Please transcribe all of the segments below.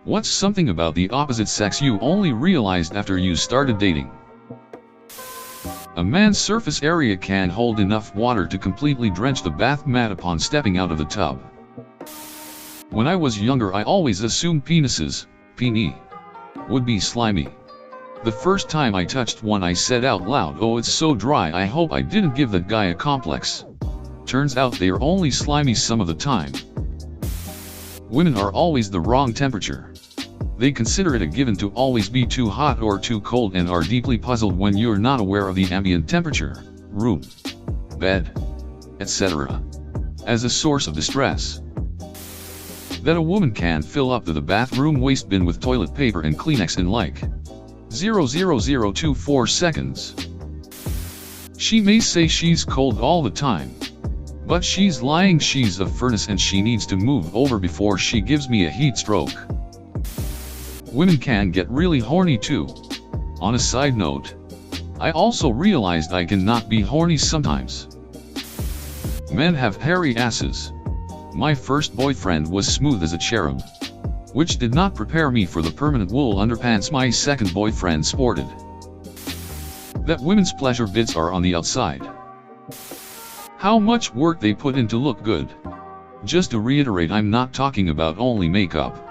What's something about the opposite sex you only realized after you started dating? A man's surface area can hold enough water to completely drench the bath mat upon stepping out of the tub. When I was younger, I always assumed penises, peenie, would be slimy. The first time I touched one, I said out loud, "Oh, it's so dry, I hope I didn't give that guy a complex." Turns out they are only slimy some of the time. Women are always the wrong temperature. They consider it a given to always be too hot or too cold and are deeply puzzled when you're not aware of the ambient temperature, room, bed, etc., as a source of distress. That a woman can fill up the bathroom waste bin with toilet paper and Kleenex in like 0.00024 seconds. She may say she's cold all the time, but she's lying. She's a furnace and she needs to move over before she gives me a heat stroke. Women can get really horny too. On a side note, I also realized I cannot be horny sometimes. Men have hairy asses. My first boyfriend was smooth as a cherub, which did not prepare me for the permanent wool underpants my second boyfriend sported. That women's pleasure bits are on the outside. How much work they put in to look good. Just to reiterate, I'm not talking about only makeup.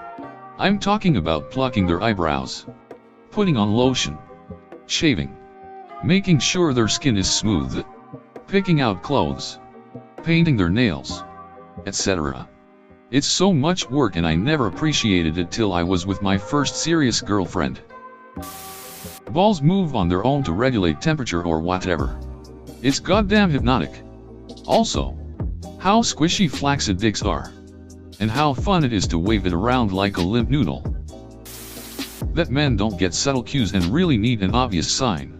I'm talking about plucking their eyebrows, putting on lotion, shaving, making sure their skin is smooth, picking out clothes, painting their nails, etc. It's so much work and I never appreciated it till I was with my first serious girlfriend. Balls move on their own to regulate temperature or whatever. It's goddamn hypnotic. Also, how squishy flaccid dicks are. And how fun it is to wave it around like a limp noodle. That men don't get subtle cues and really need an obvious sign.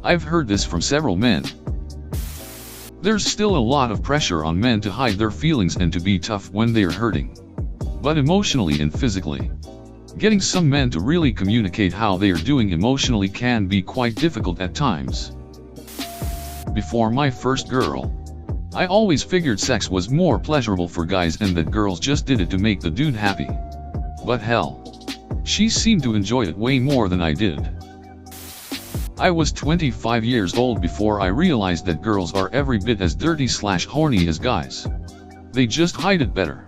I've heard this from several men. There's still a lot of pressure on men to hide their feelings and to be tough when they're hurting. But emotionally and physically, getting some men to really communicate how they are doing emotionally can be quite difficult at times. Before my first girl, I always figured sex was more pleasurable for guys and that girls just did it to make the dude happy. But hell, she seemed to enjoy it way more than I did. I was 25 years old before I realized that girls are every bit as dirty/horny as guys. They just hide it better.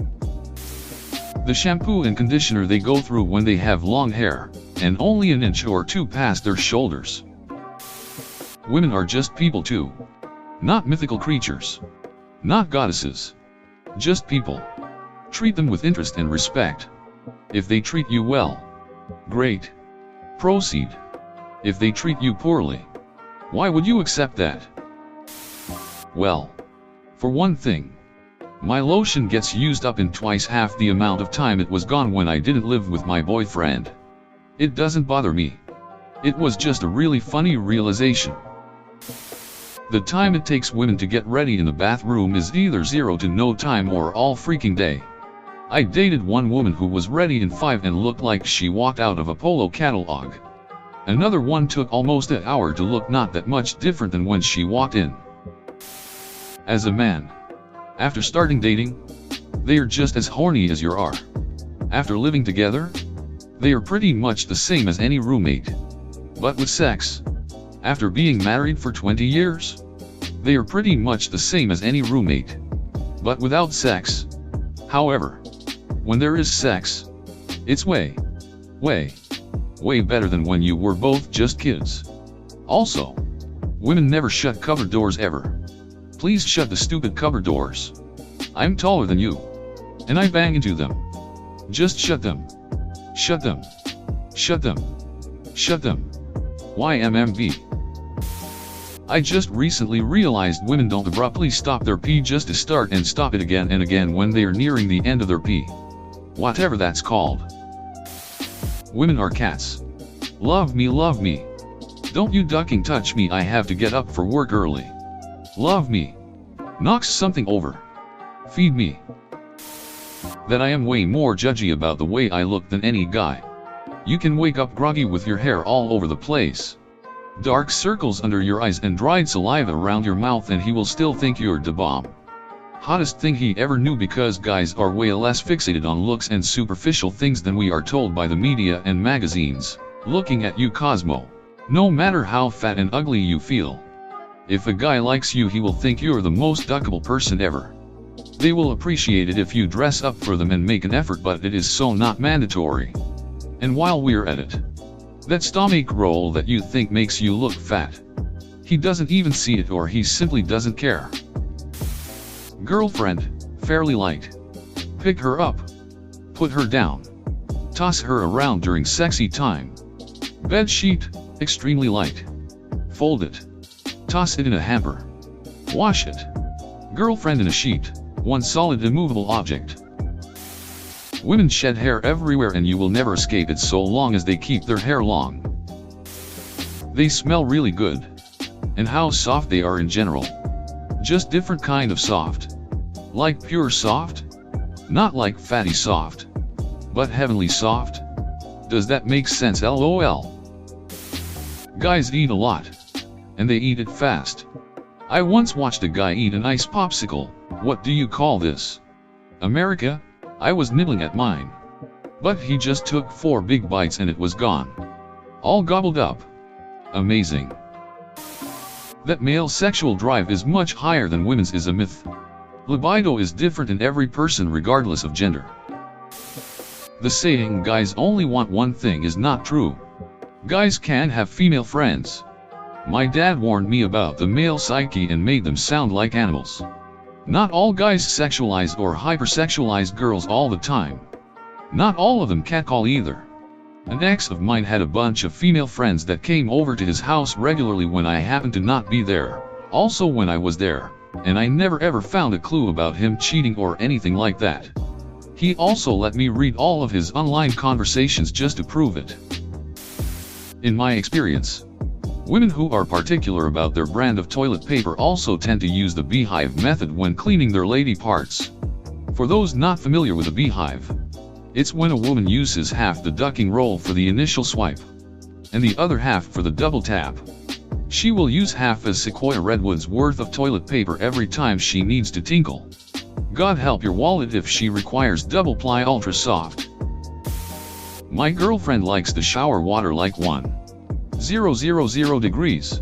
The shampoo and conditioner they go through when they have long hair, and only an inch or two past their shoulders. Women are just people too. Not mythical creatures. Not goddesses. Just people. Treat them with interest and respect. If they treat you well, great. Proceed. If they treat you poorly, why would you accept that? Well, for one thing, my lotion gets used up in twice half the amount of time it was gone when I didn't live with my boyfriend. It doesn't bother me. It was just a really funny realization. The time it takes women to get ready in the bathroom is either 0 to no time or all freaking day. I dated one woman who was ready in 5 and looked like she walked out of a Polo catalog. Another one took almost an hour to look not that much different than when she walked in. As a man, after starting dating, they are just as horny as you are. After living together, they are pretty much the same as any roommate. But with sex, after being married for 20 years, they are pretty much the same as any roommate. But without sex, however, when there is sex, it's way better than when you were both just kids. Also, women never shut cupboard doors ever. Please shut the stupid cupboard doors. I'm taller than you, and I bang into them. Just shut them. Shut them. Shut them. Shut them. YMMV. I just recently realized women don't abruptly stop their pee just to start and stop it again and again when they are nearing the end of their pee. Whatever that's called. Women are cats. Love me, love me. Don't you ducking touch me, I have to get up for work early. Love me. Knocks something over. Feed me. That I am way more judgy about the way I look than any guy. You can wake up groggy with your hair all over the place, dark circles under your eyes and dried saliva around your mouth and he will still think you're da bomb. Hottest thing he ever knew, because guys are way less fixated on looks and superficial things than we are told by the media and magazines. Looking at you, Cosmo. No matter how fat and ugly you feel. If a guy likes you, he will think you're the most duckable person ever. They will appreciate it if you dress up for them and make an effort, but it is so not mandatory. And while we're at it, that stomach roll that you think makes you look fat, he doesn't even see it, or he simply doesn't care. Girlfriend, fairly light. Pick her up. Put her down. Toss her around during sexy time. Bed sheet, extremely light. Fold it. Toss it in a hamper. Wash it. Girlfriend in a sheet, one solid immovable object. Women shed hair everywhere and you will never escape it so long as they keep their hair long. They smell really good. And how soft they are in general. Just different kind of soft. Like pure soft? Not like fatty soft. But heavenly soft? Does that make sense? LOL. Guys eat a lot. And they eat it fast. I once watched a guy eat an ice popsicle. What do you call this? America? I was nibbling at mine. But he just took 4 big bites and it was gone. All gobbled up. Amazing. That male sexual drive is much higher than women's is a myth. Libido is different in every person regardless of gender. The saying guys only want one thing is not true. Guys can have female friends. My dad warned me about the male psyche and made them sound like animals. Not all guys sexualize or hypersexualize girls all the time. Not all of them catcall either. An ex of mine had a bunch of female friends that came over to his house regularly when I happened to not be there, also when I was there, and I never ever found a clue about him cheating or anything like that. He also let me read all of his online conversations just to prove it. In my experience, women who are particular about their brand of toilet paper also tend to use the beehive method when cleaning their lady parts. For those not familiar with a beehive, it's when a woman uses half the ducking roll for the initial swipe, and the other half for the double tap. She will use half a Sequoia redwood's worth of toilet paper every time she needs to tinkle. God help your wallet if she requires double ply ultra soft. My girlfriend likes the shower water like 1,000 degrees.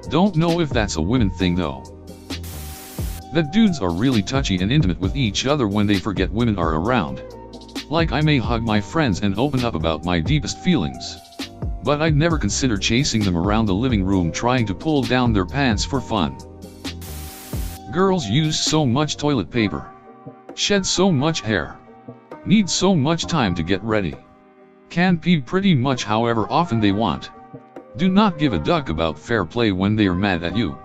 Don't know if that's a women thing though. That dudes are really touchy and intimate with each other when they forget women are around. Like I may hug my friends and open up about my deepest feelings, but I'd never consider chasing them around the living room trying to pull down their pants for fun. Girls use so much toilet paper, shed so much hair, need so much time to get ready, can pee pretty much however often they want. Do not give a duck about fair play when they are mad at you.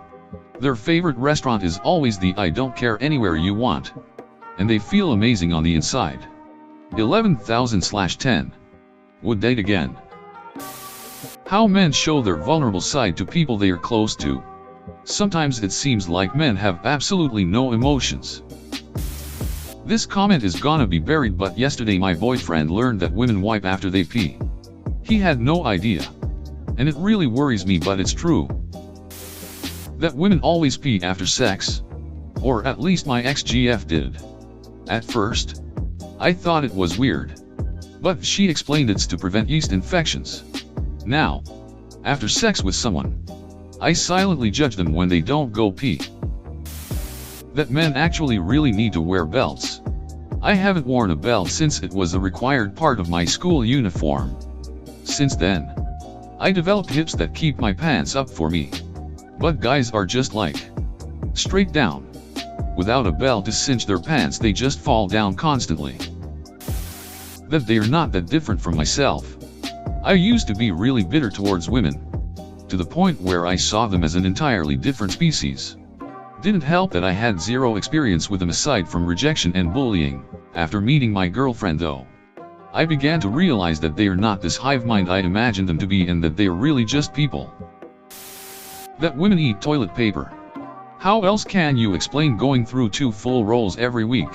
Their favorite restaurant is always the I don't care anywhere you want. And they feel amazing on the inside. 11,000/10. Would date again. How men show their vulnerable side to people they are close to. Sometimes it seems like men have absolutely no emotions. This comment is gonna be buried, but yesterday my boyfriend learned that women wipe after they pee. He had no idea. And it really worries me, but it's true. That women always pee after sex. Or at least my ex-GF did. At first, I thought it was weird. But she explained it's to prevent yeast infections. Now, after sex with someone, I silently judge them when they don't go pee. That men actually really need to wear belts. I haven't worn a belt since it was a required part of my school uniform. Since then, I developed hips that keep my pants up for me. But guys are just like, straight down. Without a belt to cinch their pants, they just fall down constantly. That they are not that different from myself. I used to be really bitter towards women, to the point where I saw them as an entirely different species. Didn't help that I had zero experience with them aside from rejection and bullying. After meeting my girlfriend though, I began to realize that they are not this hive mind I imagined them to be, and that they are really just people. That women eat toilet paper. How else can you explain going through 2 full rolls every week?